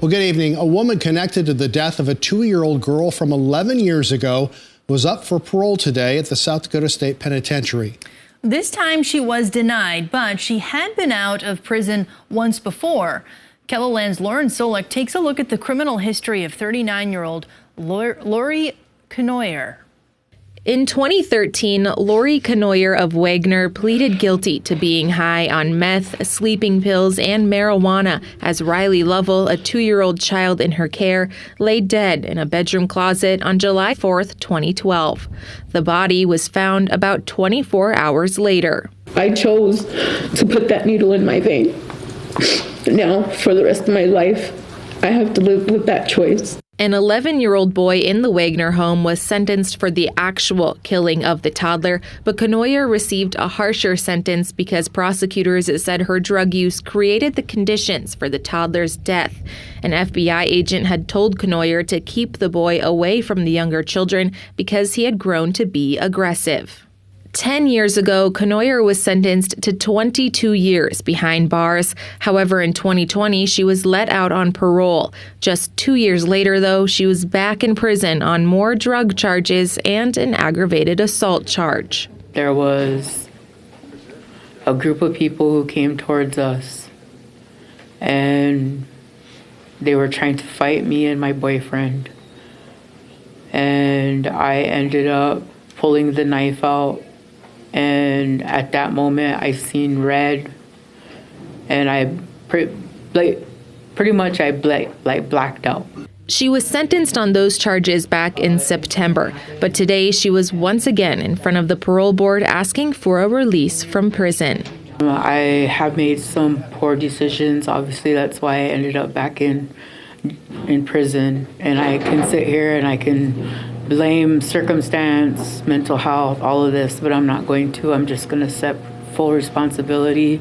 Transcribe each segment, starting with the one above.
Well, good evening. A woman connected to the death of a 2-year-old girl from 11 years ago was up for parole today at the South Dakota State Penitentiary. This time she was denied, but she had been out of prison once before. KELOLAND's Lauren Solik takes a look at the criminal history of 39-year-old Lori Knoyer. In 2013, Lori Knoyer of Wagner pleaded guilty to being high on meth, sleeping pills, and marijuana as Riley Lovell, a 2-year-old child in her care, lay dead in a bedroom closet on July 4th, 2012. The body was found about 24 hours later. I chose to put that needle in my vein. Now, for the rest of my life, I have to live with that choice. An 11-year-old boy in the Wagner home was sentenced for the actual killing of the toddler, but Knoyer received a harsher sentence because prosecutors said her drug use created the conditions for the toddler's death. An FBI agent had told Knoyer to keep the boy away from the younger children because he had grown to be aggressive. 10 years ago, Knoyer was sentenced to 22 years behind bars. However, in 2020, she was let out on parole. Just 2 years later, though, she was back in prison on more drug charges and an aggravated assault charge. There was a group of people who came towards us, and they were trying to fight me and my boyfriend. And I ended up pulling the knife out. And at that moment, I seen red, and I pretty much blacked out. She was sentenced on those charges back in September, but today she was once again in front of the parole board asking for a release from prison. I have made some poor decisions. Obviously, that's why I ended up back in prison. And I can sit here and I can blame circumstance, mental health, all of this, but I'm not going to. I'm just going to accept full responsibility.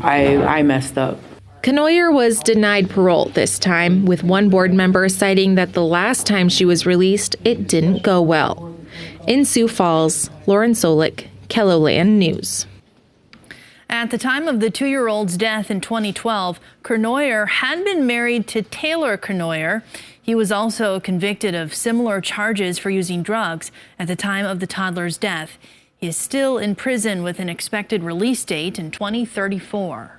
I messed up. Knoyer was denied parole this time, with one board member citing that the last time she was released, it didn't go well. In Sioux Falls, Lauren Solik, KELOLAND News. At the time of the 2-year-old's death in 2012, Knoyer had been married to Taylor Knoyer. He was also convicted of similar charges for using drugs at the time of the toddler's death. He is still in prison with an expected release date in 2034.